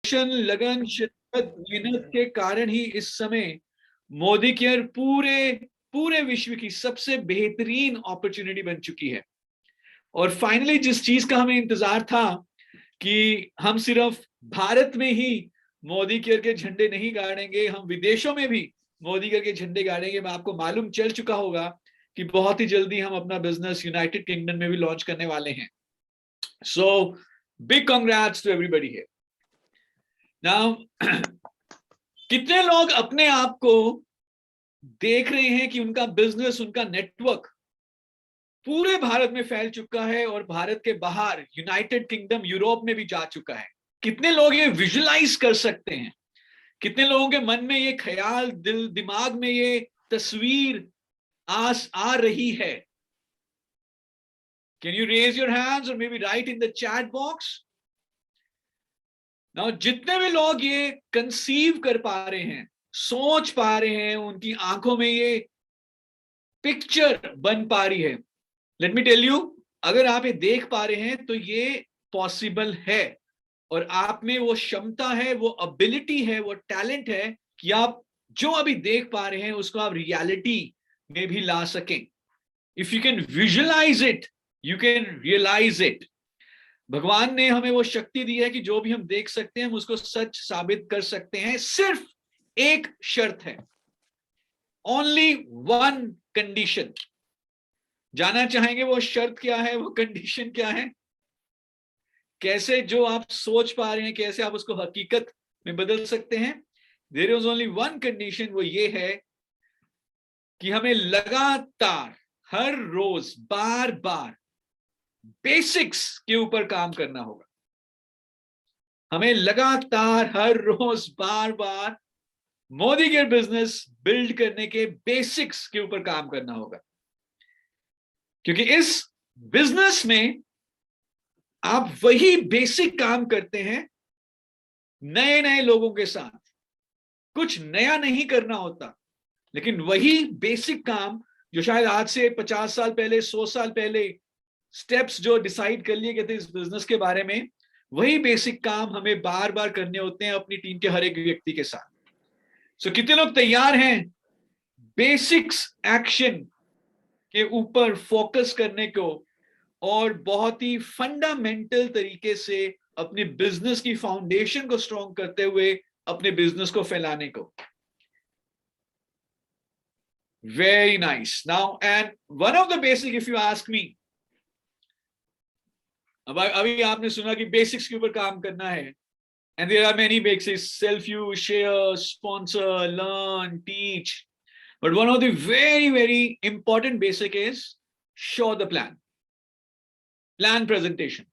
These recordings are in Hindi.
लगन, शिद्दत, मेहनत के कारण ही इस समय मोदी केयर पूरे पूरे विश्व की सबसे बेहतरीन अपॉर्चुनिटी बन चुकी है। और फाइनली जिस चीज का हमें इंतजार था कि हम सिर्फ भारत में ही मोदी केयर के झंडे नहीं गाड़ेंगे, हम विदेशों में भी मोदी केयर के झंडे गाड़ेंगे। मैं आपको मालूम चल चुका होगा कि बहुत ही जल्दी हम अपना बिजनेस यूनाइटेड किंगडम में भी लॉन्च करने वाले हैं। So big congrats to everybody here. Now कितने लोग अपने आप को देख रहे हैं कि उनका बिजनेस, उनका नेटवर्क पूरे भारत में फैल चुका है और भारत के बाहर यूनाइटेड किंगडम, यूरोप में भी जा चुका है? कितने लोग ये विजुलाइज कर सकते हैं? कितने लोगों के मन में ये ख्याल, दिमाग में ये तस्वीर आ रही है? Can you raise your hands और maybe write in the chat box? Now जितने भी लोग ये कंसीव कर पा रहे हैं, सोच पा रहे हैं, उनकी आंखों में ये पिक्चर बन पा रही है, लेट मी टेल यू, अगर आप ये देख पा रहे हैं तो ये पॉसिबल है। और आप में वो क्षमता है, वो एबिलिटी है, वो टैलेंट है कि आप जो अभी देख पा रहे हैं उसको आप रियलिटी में भी ला सकें। If you can visualise it, you can realise it. भगवान ने हमें वो शक्ति दी है कि जो भी हम देख सकते हैं हम उसको सच साबित कर सकते हैं। सिर्फ एक शर्त है, ओनली वन कंडीशन। जानना चाहेंगे वो शर्त क्या है, वो कंडीशन क्या है? कैसे जो आप सोच पा रहे हैं, कैसे आप उसको हकीकत में बदल सकते हैं? There is only one condition, वो ये है कि हमें लगातार हर रोज बार बार बेसिक्स के ऊपर काम करना होगा। हमें लगातार हर रोज बार बार मोदी केयर बिजनेस बिल्ड करने के बेसिक्स के ऊपर काम करना होगा, क्योंकि इस बिजनेस में आप वही बेसिक काम करते हैं नए नए लोगों के साथ। कुछ नया नहीं करना होता, लेकिन वही बेसिक काम जो शायद आज से 50 साल पहले, 100 साल पहले स्टेप्स जो डिसाइड कर लिए गए थे इस बिजनेस के बारे में, वही बेसिक काम हमें बार बार करने होते हैं अपनी टीम के हर एक व्यक्ति के साथ। सो कितने लोग तैयार हैं बेसिक्स एक्शन के ऊपर फोकस करने को और बहुत ही फंडामेंटल तरीके से अपने बिजनेस की फाउंडेशन को स्ट्रॉन्ग करते हुए अपने बिजनेस को फैलाने को? Very nice. Now and one of the basic, if you ask me, अब अभी आपने सुना कि बेसिक्स के ऊपर काम करना है, and there are many basics, self use, share, sponsor, learn, teach, but one of the very very important basic is show the plan, plan presentation.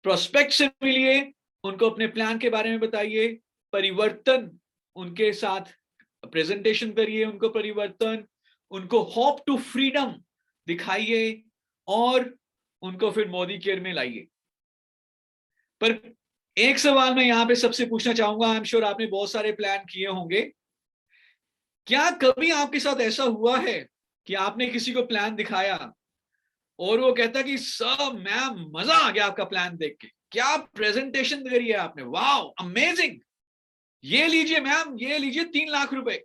Prospect से मिलिए, उनको अपने प्लान के बारे में बताइए, परिवर्तन उनके साथ प्रेजेंटेशन करिए, उनको परिवर्तन, उनको होप टू फ्रीडम दिखाइए और उनको फिर मोदी केयर में लाइए। पर एक सवाल मैं यहां पे सबसे पूछना चाहूंगा, आई एम श्योर आपने बहुत सारे प्लान किए होंगे, क्या कभी आपके साथ ऐसा हुआ है कि आपने किसी को प्लान दिखाया और वो कहता कि सर मैम मजा आ गया आपका प्लान देख के, क्या प्रेजेंटेशन करी है आपने, वाओ अमेजिंग, ये लीजिए मैम, ये लीजिए 3 लाख रुपए,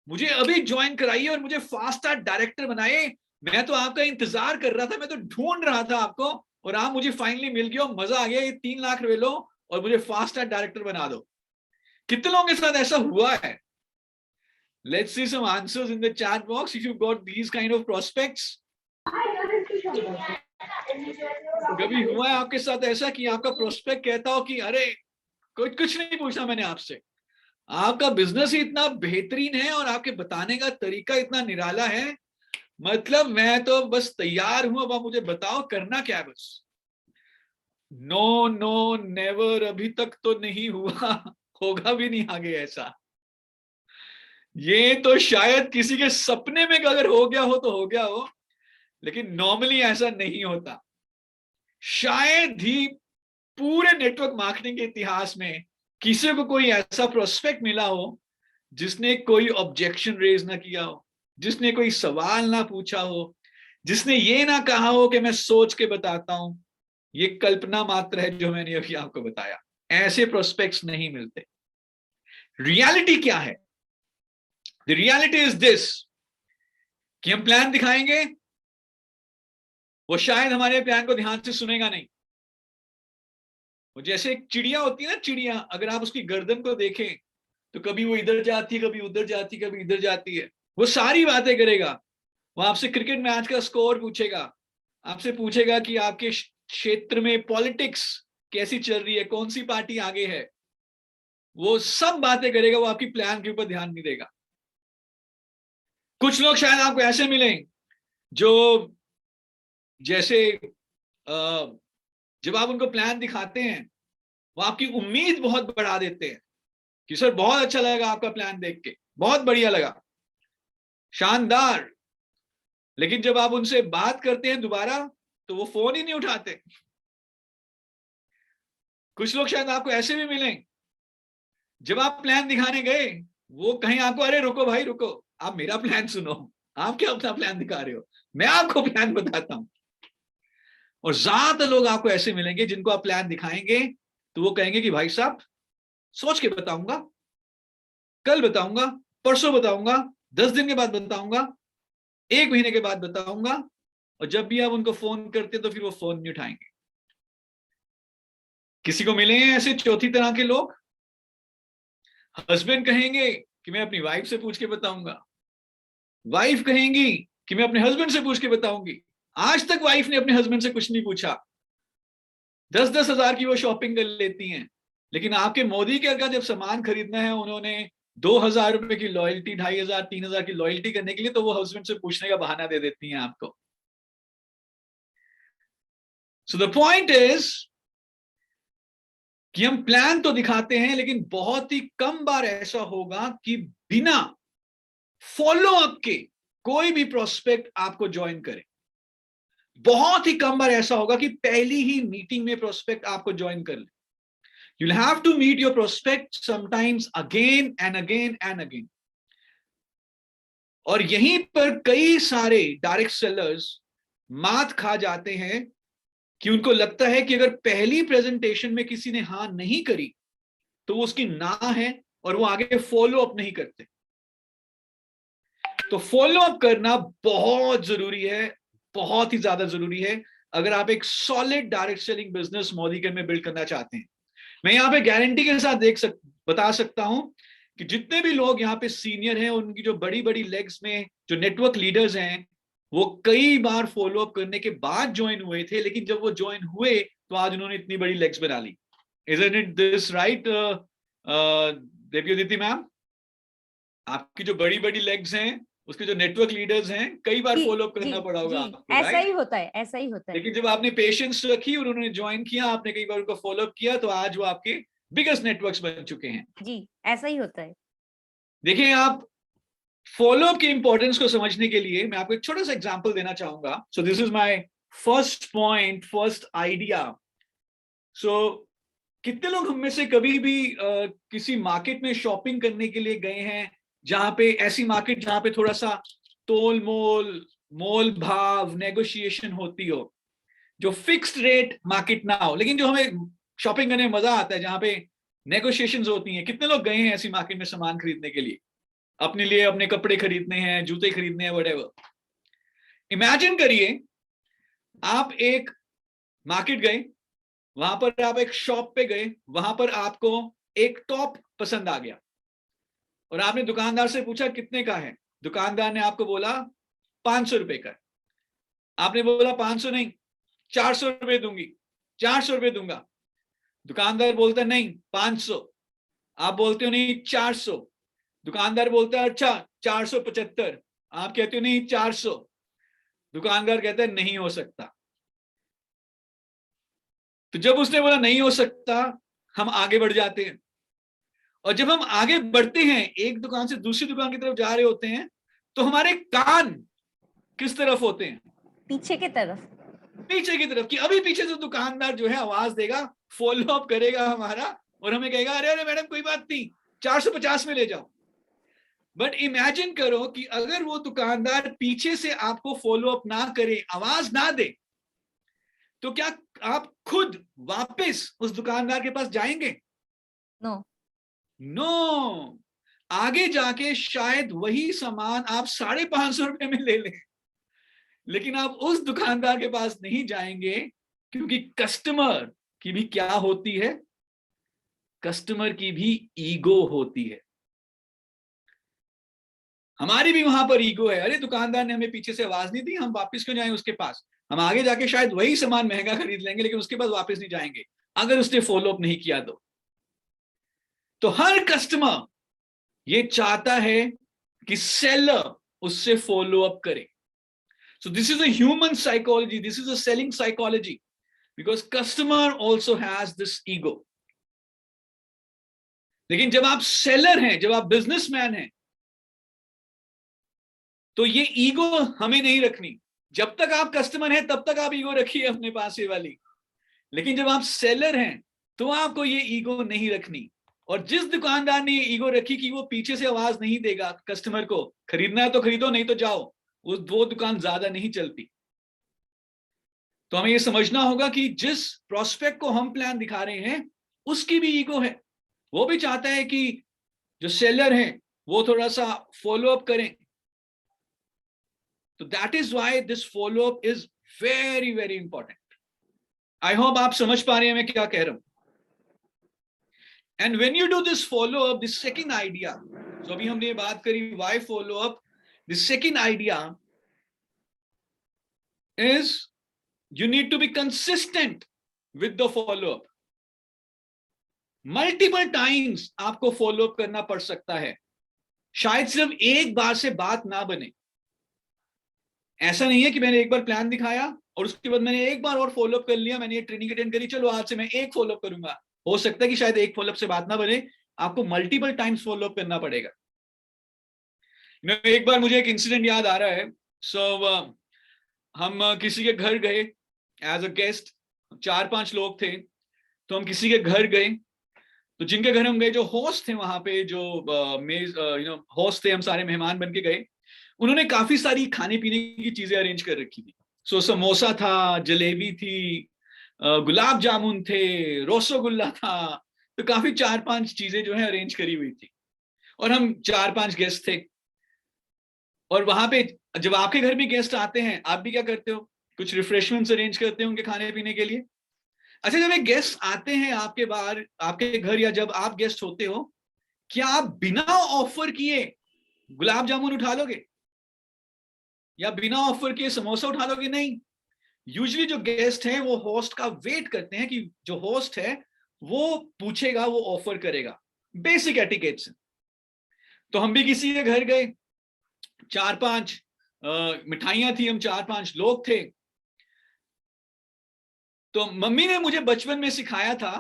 मुझे अभी ज्वाइन कराइए और मुझे फास्ट स्टार डायरेक्टर बनाए, मैं तो आपका इंतजार कर रहा था, मैं तो ढूंढ रहा था आपको और आप मुझे फाइनली मिल गए, मजा आ गया, ये 3 लाख रुपए लो और मुझे फास्ट स्टार डायरेक्टर बना दो। कितने लोगों के साथ ऐसा हुआ है? Let's see some answers in the chat box if you got these kind of prospects. कभी हुआ है आपके साथ ऐसा कि आपका प्रोस्पेक्ट कहता हो कि अरे कुछ नहीं पूछना मैंने आपसे, आपका बिजनेस ही इतना बेहतरीन है और आपके बताने का तरीका इतना निराला है, मतलब मैं तो बस तैयार हूं, अब आप मुझे बताओ करना क्या है बस। नो नो नेवर, अभी तक तो नहीं हुआ, होगा भी नहीं आगे ऐसा। ये तो शायद किसी के सपने में अगर हो गया हो तो हो गया हो, लेकिन नॉर्मली ऐसा नहीं होता। शायद ही पूरे नेटवर्क मार्केटिंग के इतिहास में किसी को कोई ऐसा प्रोस्पेक्ट मिला हो जिसने कोई ऑब्जेक्शन रेज ना किया हो, जिसने कोई सवाल ना पूछा हो, जिसने ये ना कहा हो कि मैं सोच के बताता हूं, ये कल्पना मात्र है जो मैंने अभी आपको बताया। ऐसे प्रोस्पेक्ट्स नहीं मिलते। रियलिटी क्या है? द रियलिटी इज दिस कि हम प्लान दिखाएंगे, वो शायद हमारे प्लान को ध्यान से सुनेगा नहीं। वो जैसे एक चिड़िया होती है ना, चिड़िया, अगर आप उसकी गर्दन को देखें तो कभी वो इधर जाती है, कभी उधर जाती है, कभी इधर जाती है। वो सारी बातें करेगा। वो आपसे क्रिकेट मैच का स्कोर पूछेगा, आपसे पूछेगा कि आपके क्षेत्र में पॉलिटिक्स कैसी चल रही है, कौन सी पार्टी आगे है। वो सब बातें करेगा, वो आपकी प्लान के ऊपर ध्यान नहीं देगा। कुछ लोग शायद आपको ऐसे मिलें जो जैसे जब आप उनको प्लान दिखाते हैं, वो आपकी उम्मीद बहुत बढ़ा देते हैं कि सर बहुत अच्छा लगा आपका प्लान देख के, बहुत बढ़िया लगा, शानदार। लेकिन जब आप उनसे बात करते हैं दोबारा तो वो फोन ही नहीं उठाते। कुछ लोग शायद आपको ऐसे भी मिलें, जब आप प्लान दिखाने गए वो कहीं आपको, अरे रुको भाई रुको, आप मेरा प्लान सुनो, आप क्या अपना प्लान दिखा रहे हो, मैं आपको प्लान बताता हूं। और ज्यादातर लोग आपको ऐसे मिलेंगे जिनको आप प्लान दिखाएंगे तो वो कहेंगे कि भाई साहब सोच के बताऊंगा, कल बताऊंगा, परसों बताऊंगा, 10 दिन के बाद बताऊंगा, 1 महीने के बाद बताऊंगा। और जब भी आप उनको फोन करते तो फिर वो फोन नहीं उठाएंगे। किसी को मिले हैं ऐसे चौथी तरह के लोग? हस्बैंड कहेंगे कि मैं अपनी वाइफ से पूछ के बताऊंगा, वाइफ कहेंगी कि मैं अपने हस्बैंड से पूछ के बताऊंगी। आज तक वाइफ ने अपने हस्बैंड से कुछ नहीं पूछा। 10-10 हजार की वो शॉपिंग कर लेती हैं, लेकिन आपके मोदी के का जब सामान खरीदना है, उन्होंने 2,000 रुपए की लॉयल्टी, 2,500 3,000 की लॉयल्टी करने के लिए, तो वो हस्बैंड से पूछने का बहाना दे देती हैं आपको। सो द पॉइंट इज कि हम प्लान तो दिखाते हैं, लेकिन बहुत ही कम बार ऐसा होगा कि बिना फॉलो अप के कोई भी प्रोस्पेक्ट आपको ज्वाइन करे। बहुत ही कम बार ऐसा होगा कि पहली ही मीटिंग में प्रोस्पेक्ट आपको ज्वाइन कर ले। You'll have to meet your prospect sometimes again and again and again. और यहीं पर कई सारे डायरेक्ट सेलर्स मात खा जाते हैं कि उनको लगता है कि अगर पहली प्रेजेंटेशन में किसी ने हाँ नहीं करी तो वो उसकी ना है और वो आगे फॉलो अप नहीं करते। तो फॉलो अप करना बहुत जरूरी है, बहुत ही ज्यादा जरूरी है, अगर आप एक सॉलिड डायरेक्ट सेलिंग बिजनेस मॉडिकेट में बिल्ड करना चाहते हैं। मैं यहाँ पे गारंटी के साथ बता सकता हूं कि जितने भी लोग यहाँ पे सीनियर हैं, उनकी जो बड़ी बड़ी लेग्स में जो नेटवर्क लीडर्स हैं, वो कई बार फॉलो अप करने के बाद ज्वाइन हुए थे, लेकिन जब वो ज्वाइन हुए तो आज उन्होंने इतनी बड़ी लेग्स बना ली। Isn't it this right, देव्योदीति मैम? आपकी जो बड़ी बड़ी लेग्स हैं, उसके जो नेटवर्क लीडर्स हैं, कई बार फॉलो अप करना पड़ा होगा आपको, ऐसा ही होता है, ऐसा ही होता है। लेकिन जब आपने पेशेंस रखी और उन्होंने ज्वाइन किया, आपने कई बार उनको फॉलो अप किया, तो आज वो आपके बिगेस्ट नेटवर्क्स बन चुके हैं। जी, ऐसा ही होता है। देखिए, आप फॉलो अप की इंपॉर्टेंस को समझने के लिए मैं आपको एक छोटा सा एग्जांपल देना चाहूंगा। So this is my first point, first idea. So कितने लोग हम में से कभी भी किसी मार्केट में शॉपिंग करने के लिए गए हैं, जहां पे ऐसी मार्केट जहां पे थोड़ा सा तोल मोल, मोल भाव, नेगोशिएशन होती हो, जो फिक्स्ड रेट मार्केट ना हो, लेकिन जो हमें शॉपिंग करने में मजा आता है, जहां पे नेगोशिएशंस होती हैं। कितने लोग गए हैं ऐसी मार्केट में सामान खरीदने के लिए, अपने लिए अपने कपड़े खरीदने हैं, जूते खरीदने हैं, व्हाटएवर। इमेजिन करिए आप एक मार्केट गए, वहां पर आप एक शॉप पे गए, वहां पर आपको एक टॉप पसंद आ गया और आपने दुकानदार से पूछा कितने का है। दुकानदार ने आपको बोला 500 रुपए का। आपने बोला 500 नहीं, 400 रुपए दूंगी, 400 रुपए दूंगा। दुकानदार बोलता नहीं 500। आप बोलते हो नहीं 400। दुकानदार बोलता है अच्छा 475। आप कहते हो नहीं 400। दुकानदार कहता है नहीं हो सकता। तो जब उसने बोला नहीं हो सकता, हम आगे बढ़ जाते हैं। और जब हम आगे बढ़ते हैं, एक दुकान से दूसरी दुकान की तरफ जा रहे होते हैं, तो हमारे कान किस तरफ होते हैं? पीछे की तरफ, पीछे की तरफ। कि अभी पीछे से दुकानदार जो है आवाज देगा, फॉलो अप करेगा हमारा और हमें कहेगा अरे अरे मैडम कोई बात नहीं, 450 में ले जाओ। बट इमेजिन करो कि अगर वो दुकानदार पीछे से आपको फॉलो अप ना करे, आवाज ना दे, तो क्या आप खुद वापस उस दुकानदार के पास जाएंगे? नो। नो। आगे जाके शायद वही सामान आप 550 में ले लें, लेकिन आप उस दुकानदार के पास नहीं जाएंगे, क्योंकि कस्टमर की भी क्या होती है? कस्टमर की भी ईगो होती है। हमारी भी वहां पर ईगो है, अरे दुकानदार ने हमें पीछे से आवाज नहीं दी, हम वापस क्यों जाएं उसके पास? हम आगे जाके शायद वही सामान महंगा खरीद लेंगे, लेकिन उसके पास वापस नहीं जाएंगे अगर उसने फॉलो अप नहीं किया तो हर कस्टमर ये चाहता है कि सेलर उससे फॉलो अप करे। सो this is a human psychology, this is a selling psychology, because customer also has this ego. लेकिन जब आप सेलर हैं, जब आप बिजनेसमैन हैं, तो ये ईगो हमें नहीं रखनी। जब तक आप कस्टमर हैं तब तक आप ईगो रखिए अपने पास ये वाली, लेकिन जब आप सेलर हैं तो आपको ये ईगो नहीं रखनी। और जिस दुकानदार ने ये ईगो रखी कि वो पीछे से आवाज नहीं देगा कस्टमर को, खरीदना है तो खरीदो, नहीं तो जाओ, वो दुकान ज्यादा नहीं चलती। तो हमें ये समझना होगा कि जिस प्रोस्पेक्ट को हम प्लान दिखा रहे हैं उसकी भी ईगो है। वो भी चाहता है कि जो सेलर है वो थोड़ा सा फॉलो अप करें। तो that is why this follow up is very very important. I hope आप समझ पा रहे हैं मैं क्या कह रहा हूं। And when you do this follow up, this second idea, तो अभी हमने बात करी why follow up, this second idea is you need to be consistent with the follow up. Multiple times आपको फॉलो अप करना पड़ सकता है, शायद सिर्फ एक बार से बात ना बने। ऐसा नहीं है कि मैंने एक बार प्लान दिखाया और उसके बाद मैंने एक बार और फॉलो अप कर लिया, मैंने ये ट्रेनिंग अटेंड करी, चलो आज से मैं एक फॉलो अप करूंगा। हो सकता है कि शायद एक फॉलो अप से बात ना बने, आपको मल्टीपल टाइम्स फॉलो अप करना पड़ेगा। एक बार मुझे एक इंसिडेंट याद आ रहा है। हम किसी के घर गए एज अ गेस्ट, 4-5 लोग थे, तो हम किसी के घर गए। तो जिनके घर हम गए, जो होस्ट थे वहां पे, जो होस्ट थे, हम सारे मेहमान बन के गए। उन्होंने काफी सारी खाने पीने की चीजें अरेंज कर रखी थी। समोसा था, जलेबी थी, गुलाब जामुन थे, रसगुल्ला था। तो काफी 4-5 चीजें जो है अरेंज करी हुई थी, और हम 4-5 गेस्ट थे। और वहां पे जब आपके घर भी गेस्ट आते हैं, आप भी क्या करते हो? कुछ रिफ्रेशमेंट्स अरेंज करते होंगे खाने पीने के लिए। अच्छा, जब एक गेस्ट आते हैं आपके बाहर, आपके घर, या जब आप गेस्ट होते हो, क्या आप बिना ऑफर किए गुलाब जामुन उठा लोगे या बिना ऑफर किए समोसा उठा लोगे? नहीं। यूजुअली जो गेस्ट हैं वो होस्ट का वेट करते हैं कि जो होस्ट है वो पूछेगा, वो ऑफर करेगा, बेसिक एटिकेट्स। तो हम भी किसी के घर गए, 4-5 मिठाइयां थी, हम 4-5 लोग थे। तो मम्मी ने मुझे बचपन में सिखाया था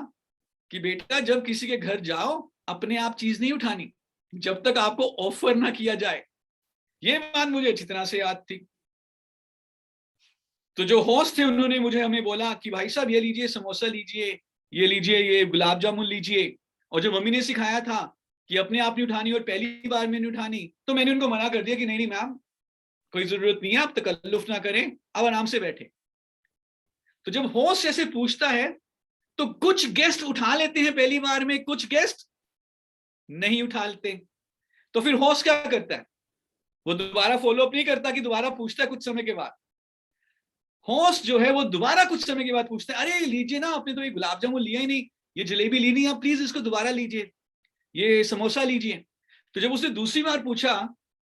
कि बेटा जब किसी के घर जाओ अपने आप चीज नहीं उठानी जब तक आपको ऑफर ना किया जाए। ये बात मुझे अच्छी तरह से याद थी। तो जो होस्ट थे उन्होंने मुझे हमें बोला कि भाई साहब ये लीजिए समोसा लीजिए, ये लीजिए, ये गुलाब जामुन लीजिए। और जो मम्मी ने सिखाया था कि अपने आप नहीं उठानी और पहली बार में नहीं उठानी, तो मैंने उनको मना कर दिया कि नहीं नहीं मैम, कोई जरूरत नहीं है, आप तकल्लुफ ना करें, अब आराम से बैठे। तो जब होस्ट ऐसे पूछता है तो कुछ गेस्ट उठा लेते हैं पहली बार में, कुछ गेस्ट नहीं उठा लेते। तो फिर होस्ट क्या करता है? वो दोबारा फॉलो अप नहीं करता कि दोबारा पूछता है कुछ समय के बाद। होस्ट जो है वो दोबारा कुछ समय के बाद पूछता है, अरे लीजिए ना, आपने तो ये गुलाब जामुन लिया ही नहीं, ये जलेबी ली नहीं, आप प्लीज इसको दोबारा लीजिए, ये समोसा लीजिए। तो जब उसने दूसरी बार पूछा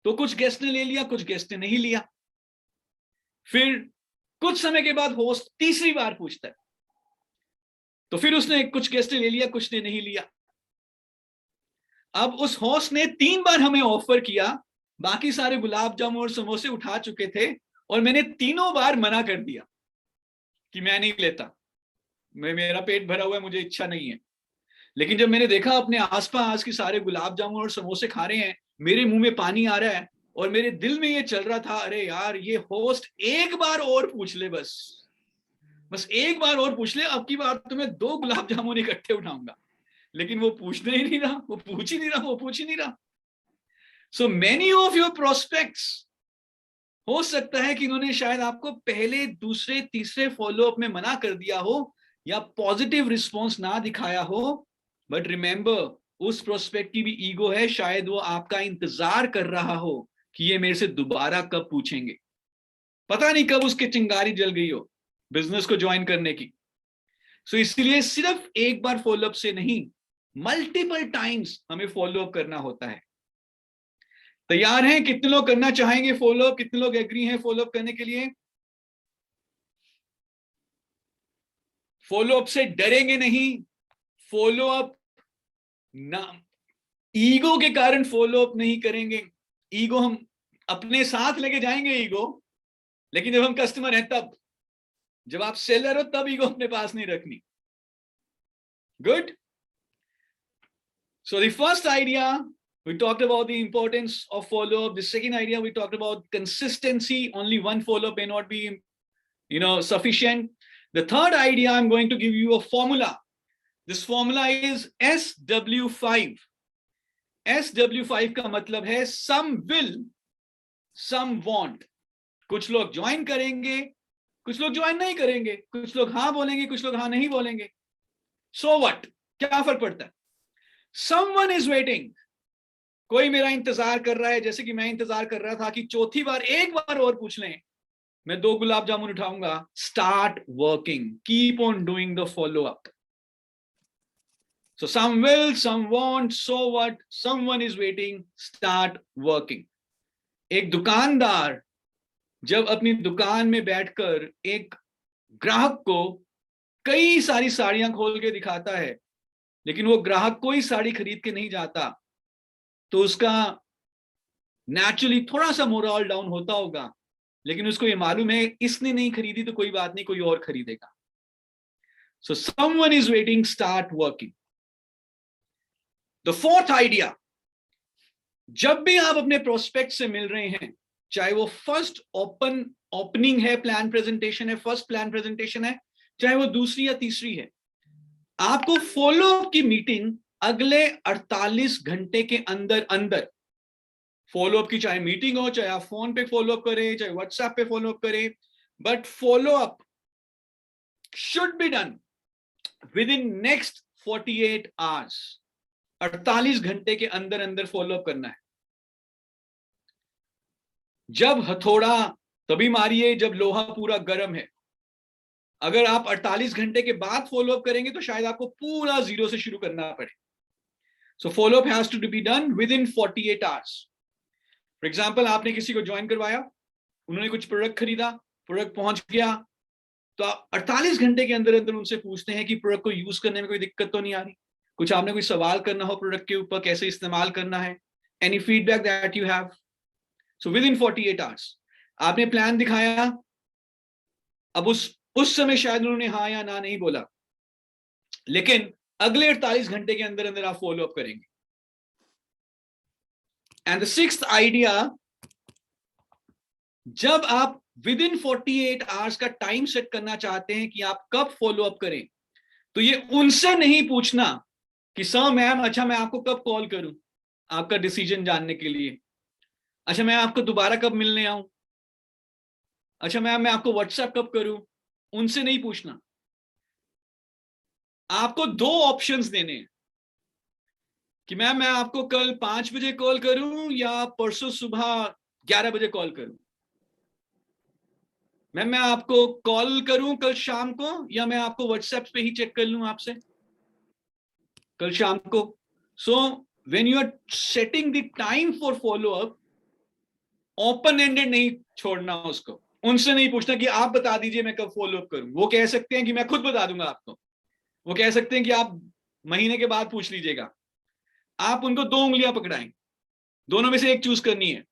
तो कुछ गेस्ट ने ले लिया, कुछ गेस्ट ने नहीं लिया। फिर कुछ समय के बाद होस्ट तीसरी बार पूछता है, तो फिर उसने कुछ गेस्ट ने ले लिया, कुछ ने नहीं लिया। अब उस होस्ट ने 3 बार हमें ऑफर किया, बाकी सारे गुलाब जामुन और समोसे उठा चुके थे, और मैंने तीनों बार मना कर दिया कि मैं नहीं लेता, मेरा पेट भरा हुआ है, मुझे इच्छा नहीं है। लेकिन जब मैंने देखा अपने आसपास के सारे गुलाब जामुन और समोसे खा रहे हैं, मेरे मुंह में पानी आ रहा है, और मेरे दिल में ये चल रहा था, अरे यार ये होस्ट एक बार और पूछ ले, बस बस एक बार और पूछ ले, अब की बार तो मैं 2 गुलाब जामुन इकट्ठे उठाऊंगा। लेकिन वो पूछने ही नहीं रहा, वो पूछ ही नहीं रहा, वो पूछ ही नहीं रहा। So many of your prospects हो सकता है कि इन्होंने शायद आपको पहले दूसरे तीसरे फॉलोअप में मना कर दिया हो या पॉजिटिव रिस्पॉन्स ना दिखाया हो, बट रिमेंबर उस प्रोस्पेक्ट की भी ईगो है, शायद वो आपका इंतजार कर रहा हो कि ये मेरे से दोबारा कब पूछेंगे, पता नहीं कब उसके चिंगारी जल गई हो बिजनेस को ज्वाइन करने की। सो इसलिए सिर्फ एक बार फॉलोअप से नहीं, मल्टीपल टाइम्स हमें फॉलोअप करना होता है। तैयार हैं? कितने लोग करना चाहेंगे फॉलोअप? कितने लोग एग्री हैं फॉलोअप करने के लिए? फॉलोअप से डरेंगे नहीं, फॉलोअप ना, ईगो के कारण फॉलोअप नहीं करेंगे। ईगो हम अपने साथ लेके जाएंगे ईगो, लेकिन जब हम कस्टमर हैं तब, जब आप सेलर हो तब ईगो अपने पास नहीं रखनी। Good. So the first idea, we talked about the importance of follow-up. The second idea, we talked about consistency. Only one follow-up may not be, sufficient. The third idea, I'm going to give you a formula. This formula is SW5. SW5 का मतलब है some will, some want. कुछ लोग ज्वाइन करेंगे, कुछ लोग ज्वाइन नहीं करेंगे, कुछ लोग हाँ बोलेंगे, कुछ लोग हाँ नहीं बोलेंगे। So what? क्या फर्क पड़ता है? Someone is waiting. कोई मेरा इंतजार कर रहा है, जैसे कि मैं इंतजार कर रहा था कि चौथी बार एक बार और पूछ लें, मैं 2 गुलाब जामुन उठाऊंगा। Start working, keep on doing the follow up. So some will, some want, so what, someone is waiting, start working. एक दुकानदार जब अपनी दुकान में बैठकर एक ग्राहक को कई सारी साड़ियां खोल के दिखाता है, लेकिन वो ग्राहक कोई साड़ी खरीद के नहीं जाता, तो उसका नेचुरली थोड़ा सा मोरल डाउन होता होगा, लेकिन उसको ये मालूम है इसने नहीं खरीदी तो कोई बात नहीं, कोई और खरीदेगा। So someone is waiting, start working. The fourth idea, जब भी आप अपने प्रोस्पेक्ट से मिल रहे हैं, चाहे वो फर्स्ट ओपनिंग है, प्लान प्रेजेंटेशन है, फर्स्ट प्लान प्रेजेंटेशन है, चाहे वो दूसरी या तीसरी है, आपको फॉलोअप की मीटिंग अगले 48 घंटे के अंदर अंदर, फॉलोअप की चाहे मीटिंग हो, चाहे आप फोन पे फॉलोअप करें, चाहे व्हाट्सएप पे फॉलोअप करें, but follow up should be done with in next 48 hours. 48 घंटे के अंदर अंदर फॉलोअप करना है। जब हथौड़ा तभी मारिए जब लोहा पूरा गर्म है। अगर आप 48 घंटे के बाद फॉलोअप करेंगे तो शायद आपको पूरा जीरो से शुरू करना पड़े। So follow up has to be done within 48 hours. For example, आपने किसी को ज्वाइन करवाया, उन्होंने कुछ प्रोडक्ट खरीदा, प्रोडक्ट पहुंच गया, तो आप 48 घंटे के अंदर अंदर उनसे पूछते हैं कि प्रोडक्ट को यूज करने में कोई दिक्कत तो नहीं आ रही, कुछ आपने कोई सवाल करना हो प्रोडक्ट के ऊपर, कैसे इस्तेमाल करना है, any feedback that you have. So with in 48 hours आपने प्लान दिखाया। अब उस समय शायद उन्होंने हाँ या ना नहीं बोला, लेकिन अगले 48 घंटे के अंदर अंदर आप फॉलो अप करेंगे। एंड द सिक्स्थ आइडिया, जब आप विद इन 48 आवर्स का टाइम सेट करना चाहते हैं कि आप कब फॉलो अप करें, तो ये उनसे नहीं पूछना कि सर मैम, अच्छा मैं आपको कब कॉल करूं आपका डिसीजन जानने के लिए, अच्छा मैं आपको दोबारा कब मिलने आऊं, अच्छा मैम मैं आपको व्हाट्सएप कब करूं, उनसे नहीं पूछना। आपको 2 ऑप्शंस देने हैं कि मैम मैं आपको कल 5 बजे कॉल करूं या परसों सुबह 11 बजे कॉल करूं, मैम मैं आपको कॉल करूं कल शाम को या मैं आपको व्हाट्सएप पे ही चेक कर लूं आपसे कल शाम को। So when you are setting the time for follow up, open ended नहीं छोड़ना उसको, उनसे नहीं पूछना कि आप बता दीजिए मैं कब फॉलो अप करूं। वो कह सकते हैं कि मैं खुद बता दूंगा आपको, वो कह सकते हैं कि आप महीने के बाद पूछ लीजिएगा। आप उनको 2 उंगलियां पकड़ाएं, दोनों में से एक चूज करनी है।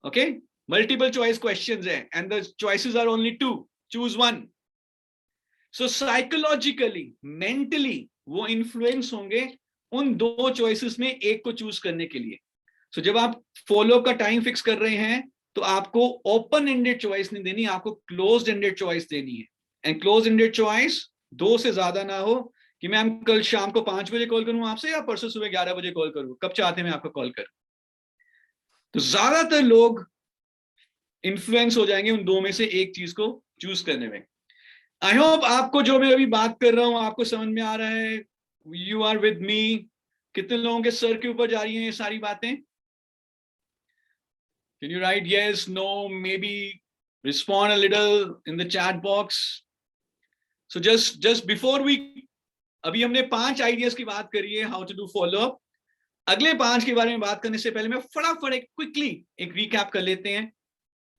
ओके, मल्टीपल चॉइस क्वेश्चंस है and the choices are only 2, choose one. So psychologically, mentally वो इन्फ्लुएंस होंगे उन 2 चॉइसेस में एक को चूज करने के लिए। सो जब आप फॉलो का टाइम फिक्स कर रहे हैं तो आपको ओपन एंडेड चॉइस नहीं देनी, आपको क्लोज्ड एंडेड चॉइस देनी है। एंड क्लोज एंडेड चॉइस 2 से ज्यादा ना हो कि मैं कल शाम को 5 बजे कॉल करूं आपसे या परसों सुबह 11 बजे कॉल करूं, कब चाहते हैं मैं आपको कॉल करूं। तो ज्यादातर लोग इन्फ्लुएंस हो जाएंगे उन दो में से एक चीज को चूज करने में। आई होप आपको जो मैं अभी बात कर रहा हूं आपको समझ में आ रहा है, यू आर विद मी। कितने लोगों के सर के ऊपर जा रही हैं ये सारी बातें? Can you write yes, no, maybe, respond a little in the chat box. So just before we, अभी हमने 5 आइडियाज की बात करी है how to do follow up. अगले 5 के बारे में बात करने से पहले मैं फटाफट एक क्विकली एक रिकैप कर लेते हैं।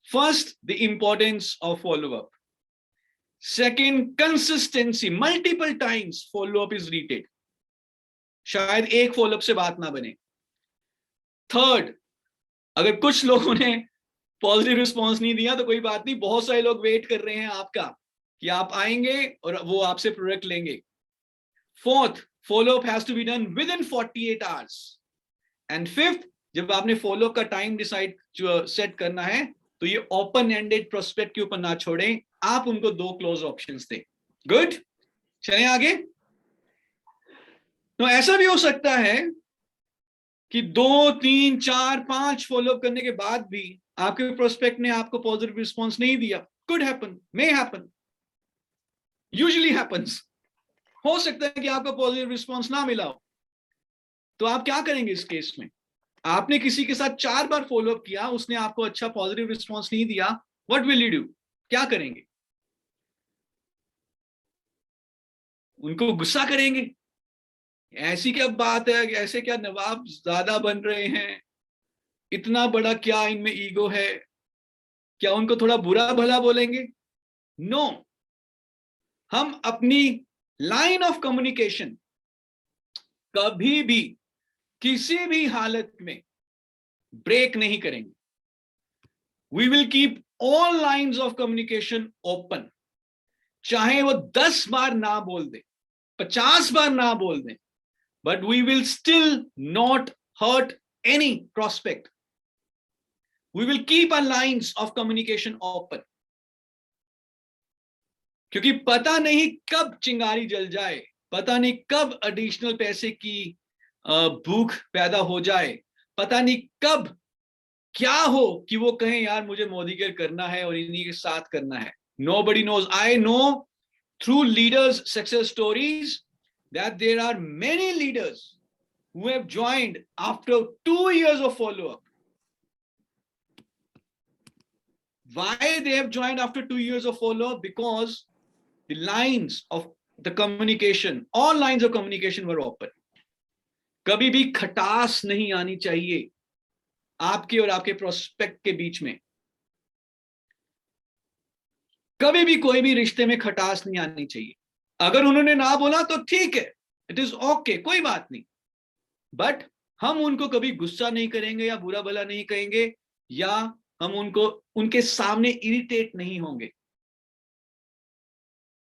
First, the importance of follow up. Second, consistency, multiple times follow up is रीटेड, शायद एक फॉलोअप से बात ना बने। थर्ड, अगर कुछ लोगों ने पॉजिटिव रिस्पॉन्स नहीं दिया तो कोई बात नहीं, बहुत सारे लोग वेट कर रहे हैं आपका कि आप आएंगे और वो आपसे प्रोडक्ट लेंगे। Fourth, follow up has to be done within 48 hours. And fifth, जब आपने फॉलो का टाइम डिसाइड सेट करना है तो ये ओपन एंडेड प्रोस्पेक्ट के ऊपर ना छोड़ें, आप उनको 2 क्लोज ऑप्शंस दें। गुड, चलें आगे। तो ऐसा भी हो सकता है कि 2, 3, 4, 5 फॉलोअप करने के बाद भी आपके प्रोस्पेक्ट ने आपको पॉजिटिव रिस्पॉन्स नहीं दिया। Could happen, may happen, usually happens. हो सकता है कि आपको पॉजिटिव रिस्पॉन्स ना मिला हो, तो आप क्या करेंगे इस केस में? आपने किसी के साथ 4 बार फॉलोअप किया, उसने आपको अच्छा पॉजिटिव रिस्पॉन्स नहीं दिया, व्हाट विल यू डू? क्या करेंगे? उनको गुस्सा करेंगे? ऐसी क्या बात है, ऐसे क्या नवाब ज्यादा बन रहे हैं, इतना बड़ा क्या इनमें ईगो है? क्या उनको थोड़ा बुरा भला बोलेंगे? नो, हम अपनी लाइन ऑफ कम्युनिकेशन कभी भी किसी भी हालत में ब्रेक नहीं करेंगे। We will keep all lines of communication open, चाहे वो 10 बार ना बोल दे, 50 बार ना बोल दे, but we will still not hurt any prospect. We will keep our lines of communication open. क्योंकि पता नहीं कब चिंगारी जल जाए, पता नहीं कब एडिशनल पैसे की भूख पैदा हो जाए, पता नहीं कब क्या हो कि वो कहें यार मुझे मोदी केयर करना है और इन्हीं के साथ करना है। Nobody knows. I know through leaders' success stories that there are many leaders who have joined after 2 years of follow-up. Why they have joined after 2 years of follow-up? Because the lines of the communication, all lines of communication were open. कभी भी खटास नहीं आनी चाहिए आपके और आपके प्रोस्पेक्ट के बीच में। कभी भी कोई भी रिश्ते में खटास नहीं आनी चाहिए। अगर उन्होंने ना बोला तो ठीक है, इट इज ओके, कोई बात नहीं, बट हम उनको कभी गुस्सा नहीं करेंगे या बुरा भला नहीं कहेंगे, या हम उनको उनके सामने इरिटेट नहीं होंगे।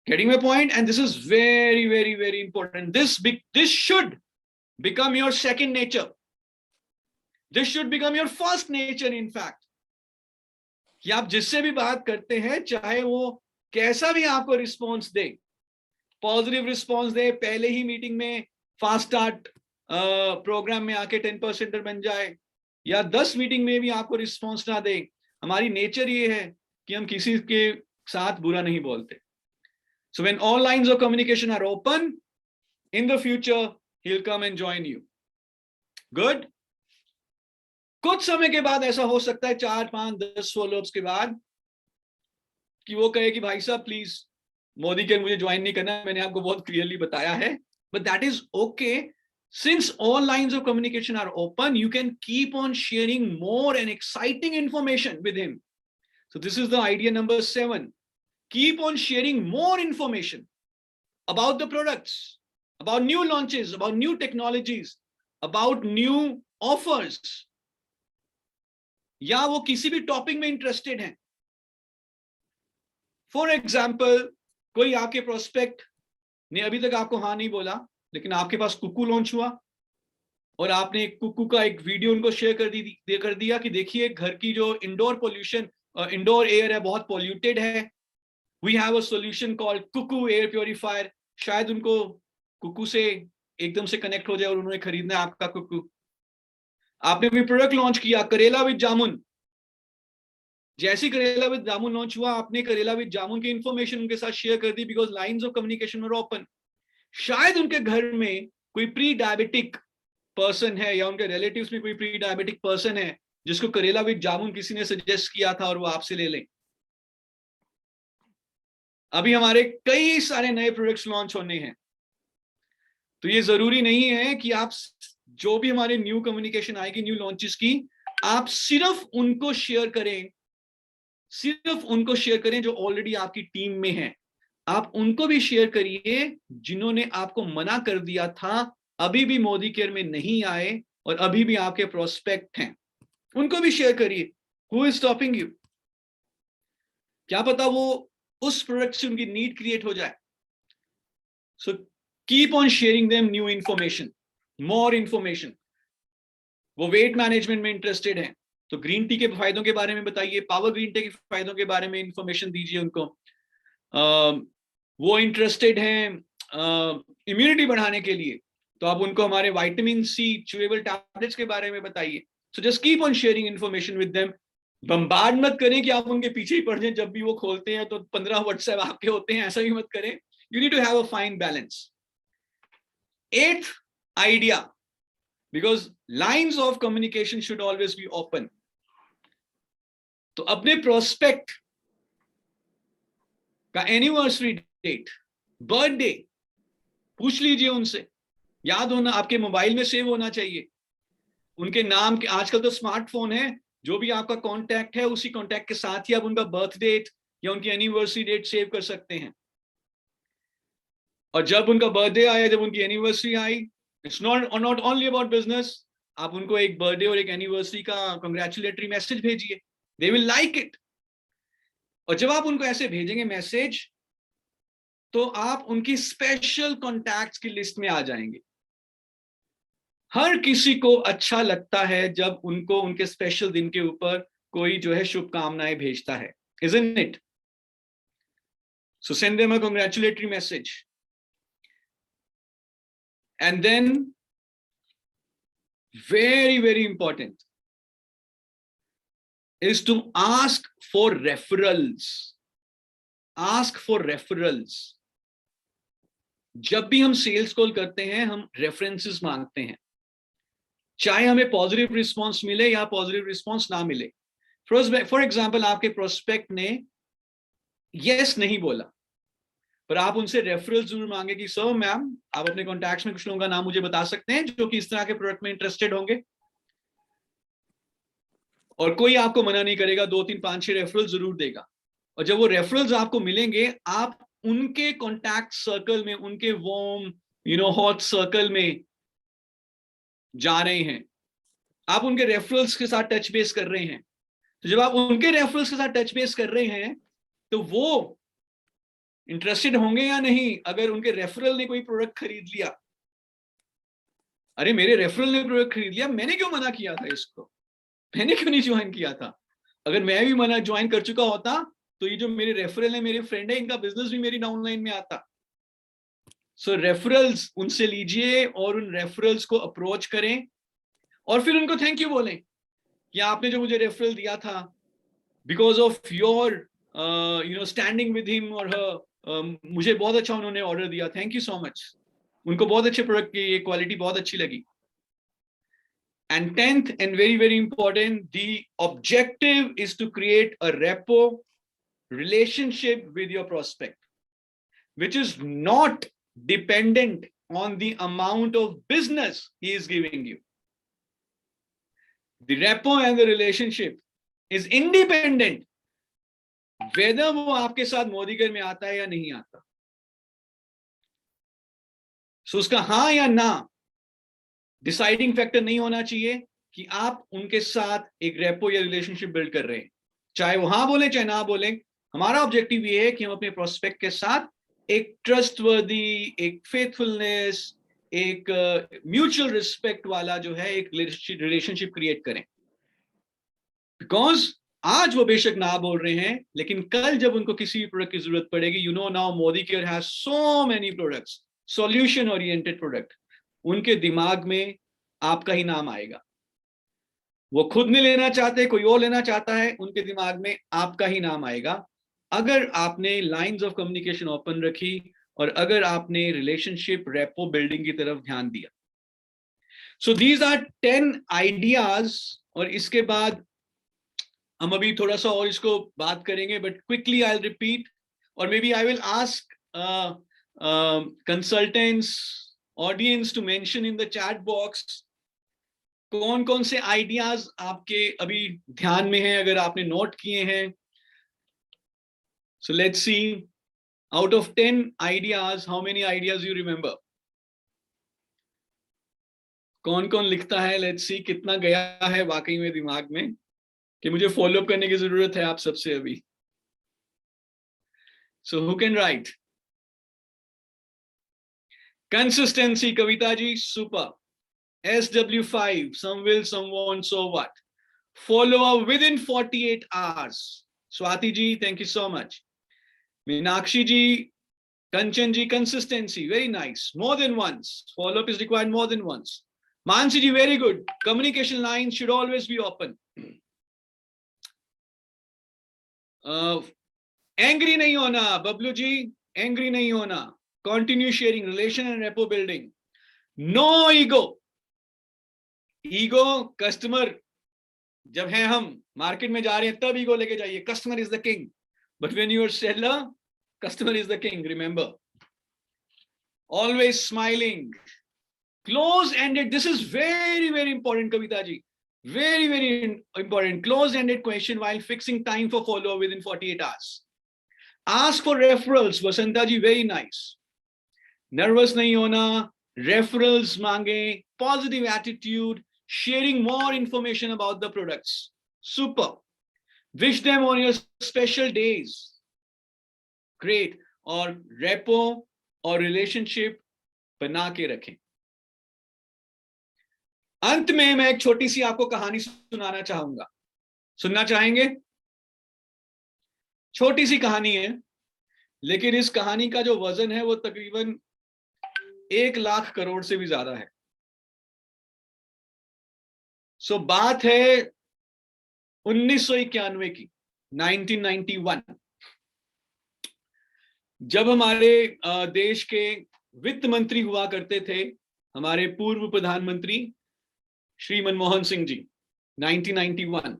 Getting my point? And this is very, very, very important. This should become your second nature. This should become your first nature, in fact. कि आप जिससे भी बात करते हैं, चाहे वो कैसा भी आपको रिस्पॉन्स दे, पॉजिटिव रिस्पॉन्स दे, पहले ही मीटिंग में फास्ट स्टार्ट प्रोग्राम में आके 10% बन जाए, या 10 मीटिंग में भी आपको रिस्पॉन्स ना दे, हमारी नेचर ये है कि हम किसी के साथ बुरा नहीं बोलते। So when all lines of communication are open, in the future, he'll come and join you. Good? कुछ समय के बाद ऐसा हो सकता है, 4, 5, 10 फॉलोअप्स के बाद, कि वो कहे कि भाई साहब प्लीज मोदी के मुझे ज्वाइन नहीं करना, मैंने आपको बहुत क्लियरली बताया है। But that is okay, since all lines of communication are open, you can keep on sharing more and exciting information with him. So this is the idea number 7. Keep on sharing more information about the products, about new launches, about new technologies, about new offers, या वो किसी भी टॉपिक में इंटरेस्टेड हैं। फॉर एग्जाम्पल, कोई आपके प्रोस्पेक्ट ने अभी तक आपको हाँ नहीं बोला, लेकिन आपके पास कुकू लॉन्च हुआ और आपने कुकू का एक वीडियो उनको शेयर कर दिया कि देखिए घर की जो इंडोर पोल्यूशन, इंडोर एयर है बहुत पोल्यूटेड है, we have a solution called Kuku air purifier. शायद उनको कुकू से एकदम से कनेक्ट हो जाए और उन्होंने खरीदना है आपका कुकू। आपने भी प्रोडक्ट लॉन्च किया करेला विद जामुन, जैसी करेला विद जामुन लॉन्च हुआ, आपने करेला विद जामुन की इंफॉर्मेशन उनके साथ शेयर कर दी, because lines of communication were open. शायद उनके घर में कोई प्री डायबिटिक पर्सन है, या उनके रिलेटिव्स में कोई प्री डायबिटिक पर्सन है जिसको करेला विद जामुन किसी ने सजेस्ट किया था, और वो आपसे ले लें। अभी हमारे कई सारे नए प्रोडक्ट्स लॉन्च होने हैं, तो ये जरूरी नहीं है कि आप जो भी हमारे न्यू कम्युनिकेशन आएगी, न्यू लॉन्चेस की, आप सिर्फ उनको शेयर करें, सिर्फ उनको शेयर करें जो ऑलरेडी आपकी टीम में है। आप उनको भी शेयर करिए जिन्होंने आपको मना कर दिया था, अभी भी मोदी केयर में नहीं आए और अभी भी आपके प्रोस्पेक्ट हैं, उनको भी शेयर करिए। Who is stopping you? क्या पता वो उस प्रोडक्ट से उनकी नीड क्रिएट हो जाए। So keep on sharing them new information, more information. वो वेट मैनेजमेंट में इंटरेस्टेड है तो ग्रीन टी के फायदों के बारे में बताइए, पावर ग्रीन टी के फायदों के बारे में इंफॉर्मेशन दीजिए उनको। वो इंटरेस्टेड हैं इम्यूनिटी बढ़ाने के लिए, तो आप उनको हमारे विटामिन सी च्यूएबल टैबलेट्स के बारे में बताइए। So just keep on sharing information with them. Bombard मत करें कि आप उनके पीछे ही पड़ जाएं, जब भी वो खोलते हैं तो 15 व्हाट्सएप आपके होते हैं, ऐसा भी मत करें। You need to have a fine balance. 8th idea, because lines of communication should always be open. तो अपने प्रोस्पेक्ट का एनिवर्सरी डेट, बर्थडे पूछ लीजिए उनसे, याद होना, आपके मोबाइल में सेव होना चाहिए उनके नाम के। आजकल तो स्मार्टफोन है, जो भी आपका कांटेक्ट है उसी कांटेक्ट के साथ ही आप उनका बर्थ डेट या उनकी एनिवर्सरी डेट सेव कर सकते हैं। और जब उनका बर्थडे आया, जब उनकी anniversary I, it's not only about business, आप उनको एक बर्थडे और एक एनिवर्सरी का कंग्रेचुलेटरी मैसेज भेजिए, दे विल लाइक इट। और जब आप उनको ऐसे भेजेंगे मैसेज, तो आप उनकी स्पेशल कॉन्टैक्ट्स की लिस्ट में आ जाएंगे। हर किसी को अच्छा लगता है जब उनको उनके स्पेशल दिन के ऊपर कोई जो है शुभकामनाएं भेजता है, isn't it? So send them a congratulatory message. And then very, very important is to ask for referrals. Ask for referrals. जब भी हम सेल्स कॉल करते हैं, हम रेफरेंसेस मांगते हैं, चाहे हमें पॉजिटिव रिस्पॉन्स मिले या पॉजिटिव रिस्पॉन्स ना मिले। फॉर एग्जाम्पल, आपके प्रोस्पेक्ट ने यस नहीं बोला, पर आप उनसे रेफरल जरूर मांगे कि सर मैम, आप अपने कॉन्टैक्ट्स में कुछ लोगों का नाम मुझे बता सकते हैं जो कि इस तरह के प्रोडक्ट में इंटरेस्टेड होंगे। और कोई आपको मना नहीं करेगा, 2 3 5 6 रेफरल जरूर देगा। और जब वो रेफरल्स आपको मिलेंगे, आप उनके कॉन्टैक्ट सर्कल में, उनके वार्म हॉट सर्कल में जा रहे हैं, आप उनके रेफरल्स के साथ टच बेस कर रहे हैं। तो जब आप उनके रेफरल्स के साथ टच बेस कर रहे हैं, तो वो इंटरेस्टेड होंगे या नहीं। अगर उनके रेफरल ने कोई प्रोडक्ट खरीद लिया, अरे मेरे रेफरल ने प्रोडक्ट खरीद लिया, मैंने क्यों मना किया था इसको, मैंने क्यों नहीं ज्वाइन किया था। अगर मैं भी मना ज्वाइन कर चुका होता, तो ये जो मेरे रेफरल है, मेरे फ्रेंड है, इनका बिजनेस भी मेरी डाउनलाइन में आता। सो रेफरल्स उनसे लीजिए और उन रेफरल्स को अप्रोच करें, और फिर उनको थैंक यू बोलें कि आपने जो मुझे रेफरल दिया था, because of your standing with him और हर, मुझे बहुत अच्छा उन्होंने ऑर्डर दिया, थैंक यू सो मच। उनको बहुत अच्छे प्रोडक्ट की ये क्वालिटी बहुत अच्छी लगी। And 10th and very, very important, the objective is to create a rapport relationship with your prospect, which is not dependent on the amount of business he is giving you. The rapport and the relationship is independent whether वो आपके साथ मोदी केयर में आता है या नहीं आता। So उसका हाँ या ना डिसाइडिंग फैक्टर नहीं होना चाहिए कि आप उनके साथ एक रेपो या रिलेशनशिप बिल्ड कर रहे हैं, चाहे वो हाँ बोले चाहे ना बोले। हमारा ऑब्जेक्टिव ये है कि हम अपने प्रोस्पेक्ट के साथ एक ट्रस्टवर्दी, एक फेथफुलनेस, एक म्यूचुअल रिस्पेक्ट वाला जो है एक रिलेशनशिप क्रिएट करें। बिकॉज आज वो बेशक ना बोल रहे हैं, लेकिन कल जब उनको किसी भी प्रोडक्ट की जरूरत पड़ेगी, you know now Modi care has so many products, solution oriented product, उनके दिमाग में आपका ही नाम आएगा। वो खुद नहीं लेना चाहते, कोई और लेना चाहता है, उनके दिमाग में आपका ही नाम आएगा, अगर आपने लाइंस ऑफ कम्युनिकेशन ओपन रखी और अगर आपने रिलेशनशिप रेपो बिल्डिंग की तरफ ध्यान दिया। So these are 10 ideas. और इसके बाद हम अभी थोड़ा सा और इसको बात करेंगे, but quickly I will repeat, और maybe I will ask consultants, audience to mention in the chat box कौन कौन से आइडियाज आपके अभी ध्यान में हैं, अगर आपने नोट किए हैं। So let's see, out of 10 ideas how many ideas you remember. कौन कौन लिखता है, लेट्स सी कितना गया है वाकई में दिमाग में कि मुझे फॉलो अप करने की जरूरत है आप सबसे अभी। So who can write? Consistency, Kavita ji, super. SW5, some will, some won't, so what? Follow up within 48 hours. Swati ji, thank you so much. Meenakshi ji, Kanchan ji, consistency, very nice. More than once. Follow up is required more than once. Mansi ji, very good. Communication lines should always be open. Angry nahi hona, Bablu ji, angry nahi hona. Continue sharing, relation and repo building. No ego. Ego customer, जब है हम मार्केट में जा रहे हैं तब ईगो लेके जाइए, customer is the king, but when you are seller, customer is the king, remember. Always smiling, close ended, this is very very important Kavita ji, very very important. Close ended question while fixing time for follow within 48 hours. Ask for referrals, Vasanta ji, very nice. Nervous nahi hona, referrals मांगे, positive attitude, sharing more information about the products, super. Wish them on your special days, great. और रेपो और रिलेशनशिप बना के रखें। अंत में मैं एक छोटी सी आपको कहानी सुनाना चाहूंगा, सुनना चाहेंगे? छोटी सी कहानी है, लेकिन इस कहानी का जो वजन है वो तकरीबन 1 लाख करोड़ से भी ज्यादा है। सो बात है 1991 की, 1991, जब हमारे देश के वित्त मंत्री हुआ करते थे हमारे पूर्व प्रधानमंत्री श्री मनमोहन सिंह जी, 1991।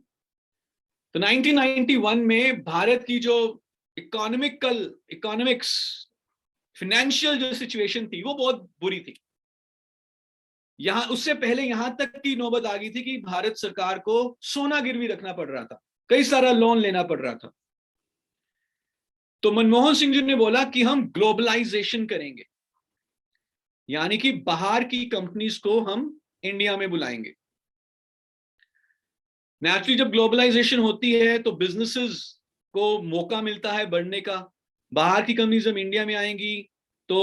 तो 1991 में भारत की जो इकोनॉमिक्स फाइनेंशियल जो सिचुएशन थी वो बहुत बुरी थी। यहां उससे पहले यहां तक की नौबत आ गई थी कि भारत सरकार को सोना गिरवी रखना पड़ रहा था, कई सारा लोन लेना पड़ रहा था। तो मनमोहन सिंह जी ने बोला कि हम ग्लोबलाइजेशन करेंगे, यानी कि बाहर की कंपनीज को हम इंडिया में बुलाएंगे। नेचुरली जब ग्लोबलाइजेशन होती है तो बिजनेसेस को मौका मिलता है बढ़ने का। बाहर की कंपनीज जब इंडिया में आएंगी तो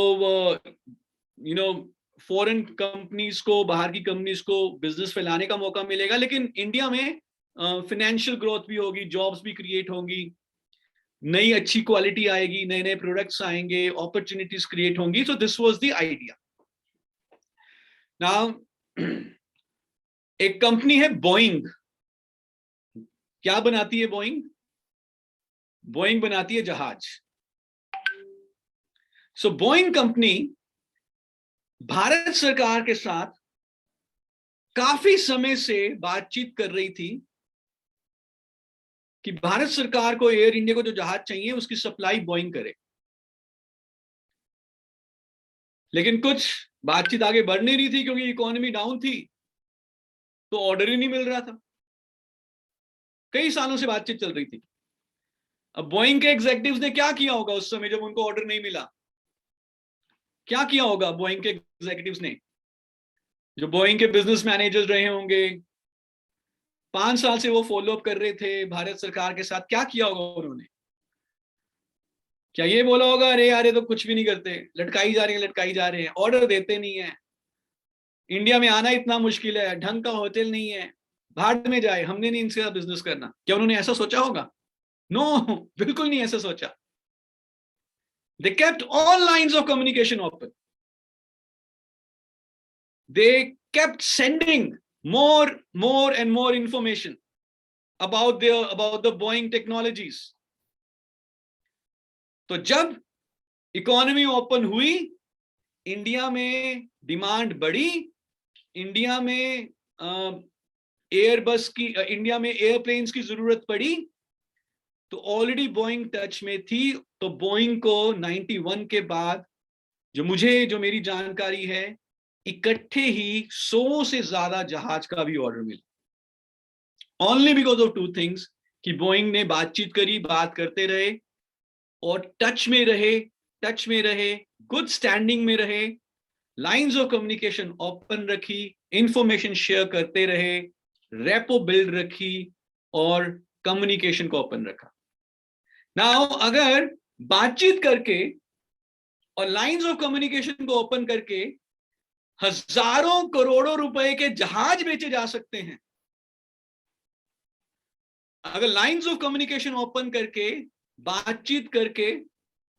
फॉरेन कंपनीज को, बाहर की कंपनीज को बिजनेस फैलाने का मौका मिलेगा, लेकिन इंडिया में फाइनेंशियल ग्रोथ भी होगी, जॉब्स भी क्रिएट होंगी, नई अच्छी क्वालिटी आएगी, नए नए प्रोडक्ट्स आएंगे, अपॉर्चुनिटीज क्रिएट होंगी। So this was the idea. Now एक कंपनी है बोइंग। क्या बनाती है बोइंग? बोइंग बनाती है जहाज। सो बोइंग कंपनी भारत सरकार के साथ काफी समय से बातचीत कर रही थी कि भारत सरकार को एयर इंडिया को जो जहाज चाहिए उसकी सप्लाई बोइंग करे, लेकिन कुछ बातचीत आगे बढ़ नहीं रही थी क्योंकि इकोनॉमी डाउन थी, तो ऑर्डर ही नहीं मिल रहा था। कई सालों से बातचीत चल रही थी। अब बोइंग के एग्जीक्यूटिव्स ने क्या किया होगा उस समय जब उनको ऑर्डर नहीं मिला? क्या किया होगा बोइंग के एग्जीक्यूटिव्स ने, जो बोइंग के बिजनेस मैनेजर्स रहे होंगे, 5 साल से वो फॉलो अप कर रहे थे भारत सरकार के साथ, क्या किया होगा उन्होंने? क्या ये बोला होगा अरे यार ये तो कुछ भी नहीं करते, लटकाई जा रहे हैं, ऑर्डर देते नहीं है, इंडिया में आना इतना मुश्किल है, ढंग का होटल नहीं है, भाड़ में जाए, हमने नहीं इनसे बिजनेस करना? क्या उन्होंने ऐसा सोचा होगा? नो, बिल्कुल नहीं ऐसा सोचा। They kept all lines of communication open. They kept sending more and more information about the Boeing technologies. तो जब इकोनॉमी ओपन हुई, इंडिया में डिमांड बढ़ी, इंडिया में एयरबस की, इंडिया में एयरप्लेन्स की जरूरत पड़ी, तो ऑलरेडी बोइंग टच में थी। तो बोइंग को 91 के बाद, जो मेरी जानकारी है, इकट्ठे ही 100 से ज्यादा जहाज का भी ऑर्डर मिला, only because of two things, कि बोइंग ने बातचीत करी, बात करते रहे और टच में रहे, गुड स्टैंडिंग में रहे, लाइंस ऑफ कम्युनिकेशन ओपन रखी, इंफॉर्मेशन शेयर करते रहे, रेपो बिल्ड रखी और कम्युनिकेशन को ओपन रखा। नाउ अगर बातचीत करके और लाइंस ऑफ कम्युनिकेशन को ओपन करके हजारों करोड़ों रुपए के जहाज बेचे जा सकते हैं, अगर लाइंस ऑफ कम्युनिकेशन ओपन करके, बातचीत करके,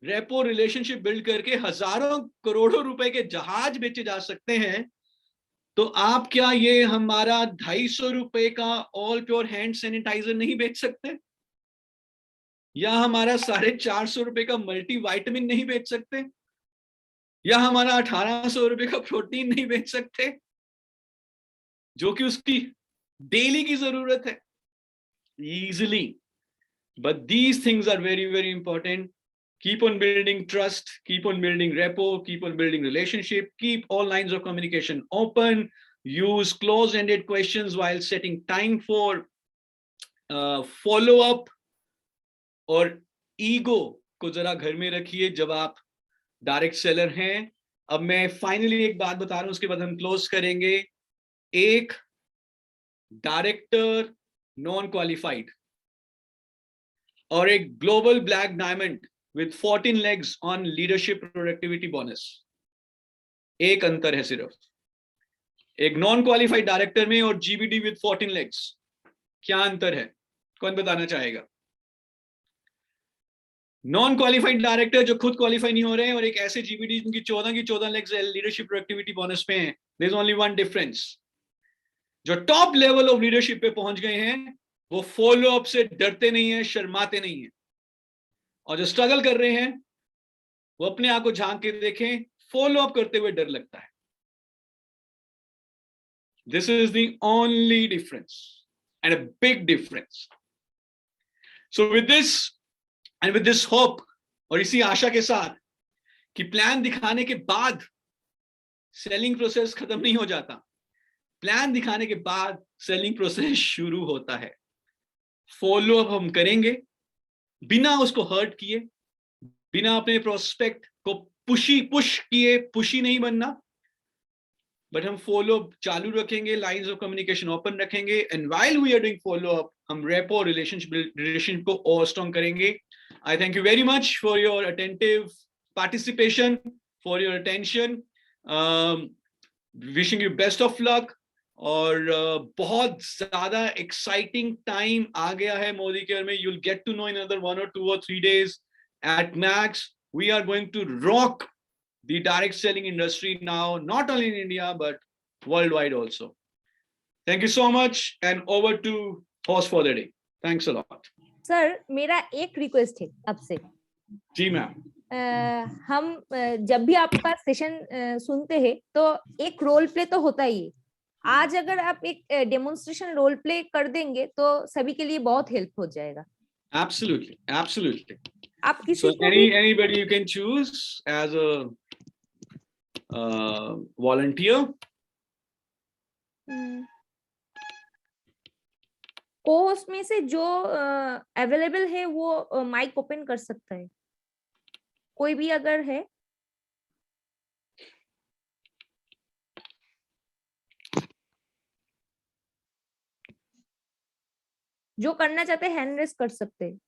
रेपो रिलेशनशिप बिल्ड करके हजारों करोड़ों रुपए के जहाज बेचे जा सकते हैं, तो आप क्या ये हमारा 250 रुपए का ऑल प्योर हैंड सैनिटाइजर नहीं बेच सकते? या हमारा 450 रुपए का मल्टी वाइटामिन नहीं बेच सकते? या हमारा 1800 रुपए का प्रोटीन नहीं बेच सकते, जो कि उसकी डेली की जरूरत है? Easily. But these things are very very important. Keep on building trust, keep on building repo, keep on building relationship, keep all lines of communication open, use close-ended questions while setting time for follow-up, और ईगो को जरा घर में रखिए जब आप डायरेक्ट सेलर हैं. अब मैं फाइनली एक बात बता रहा हूं, उसके बाद हम क्लोज करेंगे. एक डायरेक्टर नॉन क्वालिफाइड और एक global black diamond with 14 legs on leadership productivity bonus, एक अंतर है सिर्फ, एक नॉन क्वालिफाइड डायरेक्टर में और जीबीडी विद 14 लेग्स. क्या अंतर है? कौन बताना चाहेगा? नॉन क्वालिफाइड डायरेक्टर जो खुद क्वालिफाई नहीं हो रहे हैं, और एक ऐसे जीबीडी जिनकी 14 की 14 लेग्स लीडरशिप प्रोडक्टिविटी बोनस पे हैं. There is only one difference. जो टॉप लेवल ऑफ लीडरशिप पे पहुंच गए हैं, वो फॉलो अप से डरते नहीं है, शर्माते नहीं है. और जो स्ट्रगल कर रहे हैं, वो अपने आप को झांक के देखें, फॉलो अप करते हुए डर लगता है. This is the only difference and a big difference. So with this and with this hope, और इसी आशा के साथ कि प्लान दिखाने के बाद सेलिंग प्रोसेस खत्म नहीं हो जाता, प्लान दिखाने के बाद सेलिंग प्रोसेस शुरू होता है. फॉलो अप हम करेंगे बिना उसको हर्ट किए, बिना अपने प्रोस्पेक्ट को पुश किए. पुशी नहीं बनना, बट हम फॉलो अप चालू रखेंगे, लाइंस ऑफ कम्युनिकेशन ओपन रखेंगे, and while we are doing follow up, हम रेपो रिलेशनशिप को और स्ट्रॉन्ग करेंगे. I thank you very much for your attentive participation, for your attention. Wishing you best of luck. और बहुत ज्यादा एक्साइटिंग टाइम आ गया है मोदी केयर में. You'll get to know in another 1 or 2 or 3 days at max. We are going to rock the direct selling industry now, not only in India but worldwide also. Thank you so much, and over to host for the day. Thanks a lot. Sir, मेरा एक रिक्वेस्ट है आपसे. जी मैम. हम जब भी आपका सेशन सुनते हैं तो एक रोल प्ले तो होता ही है. आज अगर आप एक डेमोन्स्ट्रेशन रोल प्ले कर देंगे तो सभी के लिए बहुत हेल्प हो जाएगा. Absolutely, absolutely. आप किसी So को भी anybody you can choose as a volunteer. Course में से जो अवेलेबल है वो माइक ओपन कर सकता है. कोई भी अगर है. जो करना चाहते हैं हैंड रेस कर सकते हैं.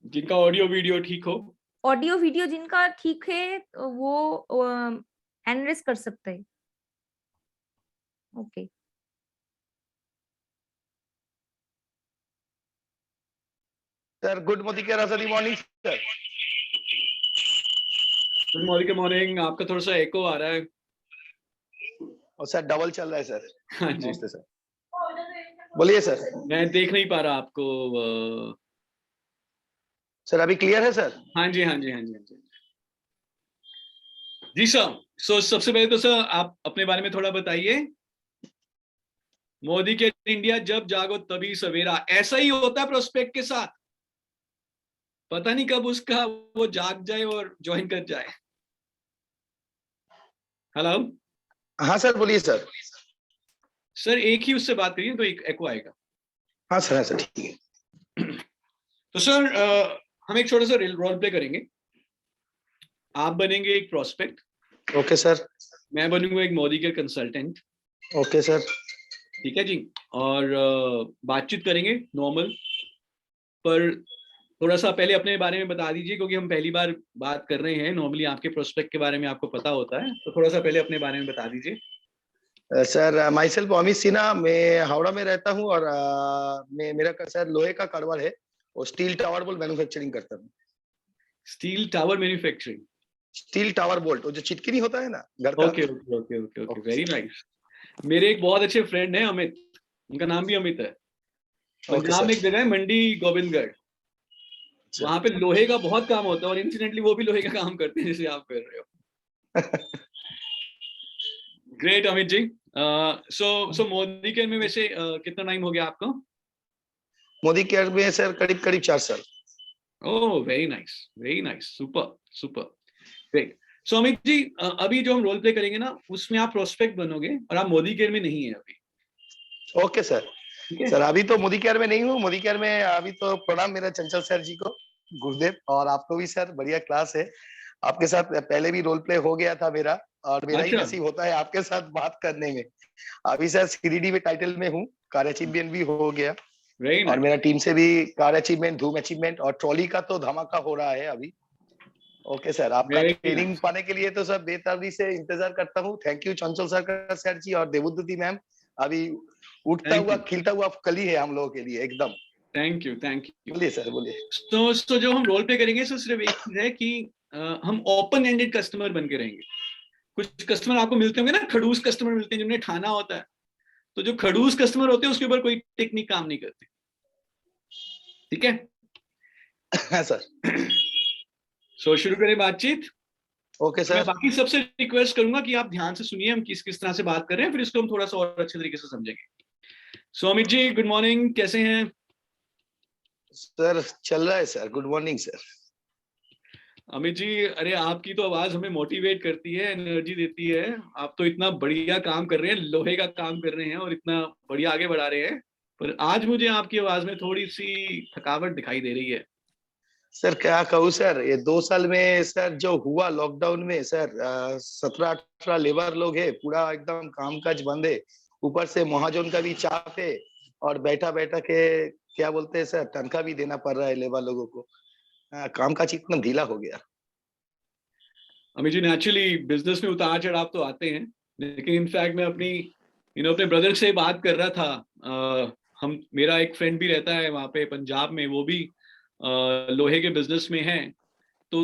जिनका ऑडियो वीडियो ठीक हो. ऑडियो वीडियो जिनका ठीक है वो हैंड रेस कर सकते हैं. Okay. Sir, good Motikera, sir. Morning, sir. Good morning, good morning. आपका थोड़ा सा एको आ रहा है। और सर डबल चल रहा है सर। हाँ जी, नमस्ते सर, बोलिए सर। मैं देख नहीं पा रहा आपको। सर अभी क्लियर है सर? हाँ जी, हाँ जी, हाँ जी, हाँ जी। जी सर, सबसे पहले तो सर आप अपने बारे में थोड़ा बताइए। मोदी के इंडिया, जब जागो तभी सवेरा, ऐसा ही होता है प्रोस्पेक्ट के साथ। पता नहीं कब उसका वो जाग जाए और ज्वाइन कर जाए। हेलो हाँ सर, बोलिए सर। सर, एक ही उससे बात करिए तो एक एको आएगा। हाँ सर, हाँ सर, ठीक है। तो सर हम एक छोटा सा रोल प्ले करेंगे। आप बनेंगे एक प्रोस्पेक्ट, ओके सर। मैं बनूंगा एक मोदी के कंसल्टेंट। Okay sir. ठीक है जी। और बातचीत करेंगे नॉर्मल, पर थोड़ा सा पहले अपने बारे में बता दीजिए, क्योंकि हम पहली बार बात कर रहे हैं। नॉर्मली आपके प्रोस्पेक्ट के बारे में आपको पता होता है, तो थोड़ा सा पहले अपने बारे में बता दीजिए। Sir my self Amit Sinha, मैं हावड़ा में रहता हूँ और मेरा सर लोहे का कारोबार है और स्टील टावर बोल्ट मैन्युफैक्चरिंग करता हूँ। Steel tower manufacturing. Steel tower bolt, वो जो चिटकी नहीं होता है ना घर का। Okay okay okay okay okay, very nice. मेरे एक बहुत अच्छे फ्रेंड हैं अमित, उनका नाम भी अमित है। ओके पंजाब में सर। एक जगह है मंडी गोविंदगढ़, वहां पे लोहे का बहुत काम होता है, और इंसिडेंटली वो भी लोहे का काम करते हैं जैसे आप कर रहे हो। ग्रेट अमित जी। सो मोदी केयर में वैसे कितना टाइम हो गया आपको? मोदी केयर में सर करीब करीब 4 साल। Oh very nice, very nice, super super, great. So Amit ji, अभी जो हम रोल प्ले करेंगे ना, उसमें आप प्रोस्पेक्ट बनोगे और आप मोदी केयर में नहीं है अभी। Okay sir. ठीक है सर अभी तो मोदी केयर में नहीं हूँ, मोदी केयर में अभी तो प्रणाम मेरा चंचल सर जी को, गुरुदेव, और आपको भी सर, बढ़िया क्लास है। आपके साथ पहले भी रोल प्ले हो गया था मेरा, और मेरा ही अच्छा, नसीब होता है आपके साथ बात करने में। अभी सर सीडीडी में टाइटल में हूँ, कार अचीवमेंट भी हो गया, वेरी और नाइस। मेरा टीम से भी कार अचीवमेंट, धूम अचीवमेंट और ट्रॉली का तो धमाका हो रहा है अभी। ओके सर, आपका वेरी ट्रेनिंग नाइस। पाने के लिए तो सर बेताबी से इंतजार करता हूँ। थैंक यू चंचल सर का, सर जी और देवुद्दती मैम। अभी उठता थैंक हुआ यू, खिलता हुआ कली है हम लोगों के लिए एकदम। Thank you, thank you. बोलिए सर, बोलिए। तो जो हम रोल प्ले करेंगे, सो सिर्फ एक चीज है कि हम ओपन एंडेड कस्टमर बन के रहेंगे। कुछ कस्टमर आपको मिलते होंगे ना, खड़ूस कस्टमर मिलते हैं जिन्हें ठाना होता है। तो जो खड़ूस कस्टमर होते हैं उसके ऊपर कोई टेक्निक काम नहीं करती। ठीक है। हाँ सर। सो शुरू करें बातचीत। ओके मैं सर। बाकी सबसे रिक्वेस्ट करूंगा कि आप ध्यान से सुनिए, हम किस किस तरह से बात कर रहे हैं, फिर इसको हम थोड़ा सा और अच्छे तरीके से समझेंगे। So Amit ji, good morning, कैसे हैं? सर चल रहा है sir, good morning sir. Amit ji, अरे आपकी तो आवाज हमें मोटिवेट करती है, एनर्जी देती है। आप तो इतना बढ़िया काम कर रहे हैं, लोहे का काम कर रहे हैं और इतना बढ़िया आगे बढ़ा रहे हैं, पर आज मुझे आपकी आवाज में थोड़ी सी थकावट दिखाई दे रही है। सर क्या कहूँ सर, ये 2 साल में सर जो हुआ लॉकडाउन में सर, 17-18 लेबर लोग है, पूरा एकदम काम काज बंद है। ऊपर से महाजन का भी चाप है, और बैठा बैठा के क्या बोलते हैं सर, तनख्वाह भी देना पड़ रहा है लेबर लोगों को। काम काज इतना ढीला हो गया। अमित जी, नेचुरली बिजनेस में उतार चढ़ाव तो आते हैं, लेकिन इनफैक्ट मैं अपनी अपने ब्रदर से बात कर रहा था। हम मेरा एक फ्रेंड भी रहता है वहाँ पे पंजाब में, वो भी लोहे के बिजनेस में है। तो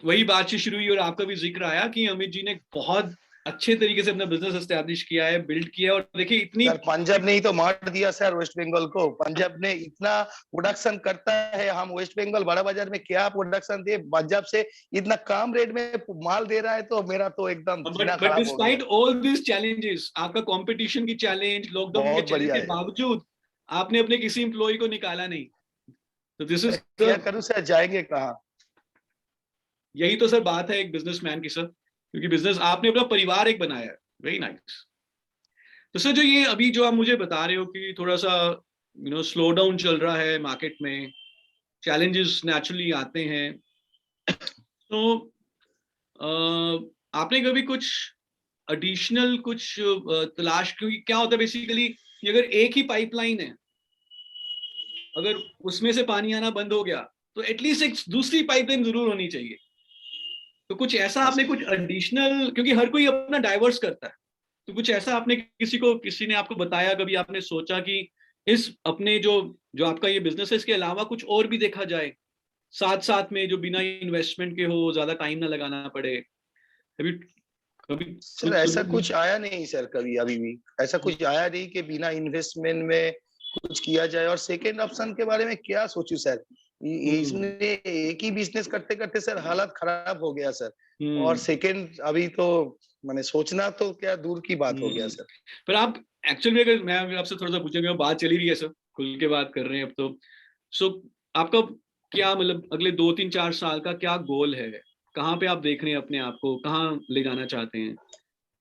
वही बातचीत शुरू हुई और आपका भी जिक्र आया कि अमित जी ने बहुत अच्छे तरीके से अपना बिजनेस एस्टेब्लिश किया है, बिल्ड किया है, और देखिए इतनी। सर पंजाब ने ही तो मार दिया सर वेस्ट बंगाल को। पंजाब ने इतना प्रोडक्शन करता है, हम वेस्ट बंगाल बड़ा बाजार में क्या प्रोडक्शन दे, पंजाब से इतना कम रेट में माल दे रहा है, तो मेरा तो एकदम जीना बट खराब हो गया। डिस्पाइट ऑल दिस चैलेंजेस, आपका कंपटीशन की चैलेंज, लॉकडाउन के बहुत चैलेंज बढ़िया के है। बावजूद आपने अपने किसी एम्प्लॉय को निकाला नहीं। तो दिस इज क्या करूं सर, जाएंगे कहाँ? यही तो सर बात है एक बिजनेसमैन की सर, क्योंकि बिजनेस आपने अपना परिवार एक बनाया है। Very nice. तो सर, जो ये अभी जो आप मुझे बता रहे हो कि थोड़ा सा स्लो डाउन चल रहा है मार्केट में, चैलेंजेस नेचुरली आते हैं, तो आपने कभी कुछ एडिशनल कुछ तलाश, क्योंकि क्या होता है बेसिकली, अगर एक ही पाइपलाइन है, अगर उसमें से पानी आना बंद हो गया, तो एटलीस्ट एक दूसरी पाइपलाइन जरूर होनी चाहिए। तो कुछ ऐसा आपने कुछ एडिशनल, क्योंकि हर कोई अपना डाइवर्स करता है, तो कुछ ऐसा आपने किसी ने आपको बताया, कभी आपने सोचा कि इस अपने जो जो आपका ये बिजनेस है, इसके अलावा कुछ और भी देखा जाए? साथ साथ में जो बिना इन्वेस्टमेंट के हो, ज्यादा टाइम ना लगाना पड़े। कभी कभी सर कुछ ऐसा सुना कुछ आया नहीं सर, कभी अभी भी ऐसा कुछ आया नहीं कि बिना इन्वेस्टमेंट में कुछ किया जाए। और सेकेंड ऑप्शन के बारे में क्या सोचूं सर, इसमें एक ही बिजनेस करते करते सर हालत खराब हो गया सर। और सेकेंड अभी तो मैंने सोचना तो क्या दूर की बात हो गया सर। पर आप एक्चुअल में, अगर मैं आपसे थोड़ा सा पूछूंगा, बात चली रही है सर, खुल के बात कर रहे हैं अब तो। सो आपका क्या मतलब अगले 2 3 4 साल का क्या गोल है? कहाँ पे आप देख रहे हैं अपने आप को, कहाँ ले जाना चाहते हैं?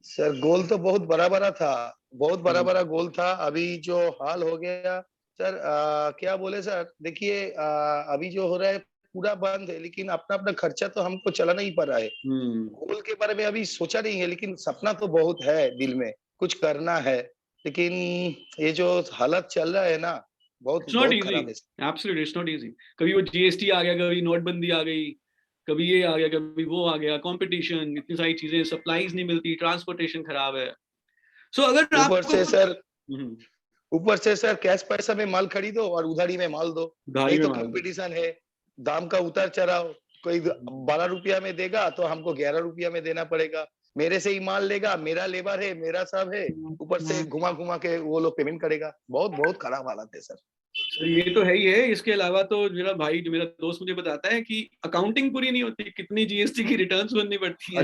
सर गोल तो बहुत बड़ा बड़ा था, बहुत बड़ा बड़ा गोल था। अभी जो हाल हो गया सर, क्या बोले सर, देखिए अभी जो हो रहा है पूरा बंद है, लेकिन अपना अपना खर्चा तो हमको चलाना ही पड़ रहा है। गोल के बारे में अभी सोचा नहीं है, लेकिन सपना तो बहुत है दिल में, कुछ करना है। लेकिन ये जो हालत चल रहा है ना, बहुत इट्स नॉट बहुत इजी, खराब है। Absolutely it's not easy. कभी वो जीएसटी आ गया, कभी नोटबंदी आ गई, कभी ये आ गया, कभी वो आ गया, कंपटीशन, इतनी सारी चीजें, सप्लाईज नहीं मिलती, ट्रांसपोर्टेशन खराब है। सो अगर ऊपर आपको से सर, हम्म, ऊपर से सर कैश पैसा में माल खरीदो और उधारी में माल दो। गाड़ी नहीं में तो मार दो। कंपटीशन है, दाम का उतार चढ़ाव। कोई 12 रुपया में देगा तो हमको 11 रुपया में देना पड़ेगा। मेरे से ही माल लेगा, मेरा लेबर है, मेरा सब है, ऊपर से घुमा घुमा के वो लोग पेमेंट करेगा। बहुत बहुत खराब हालत है सर। सर ये तो है ही है। इसके अलावा तो मेरा भाई, जो मेरा दोस्त, मुझे बताता है कि अकाउंटिंग पूरी नहीं होती, कितनी जीएसटी की रिटर्न्स भरनी पड़ती हैं।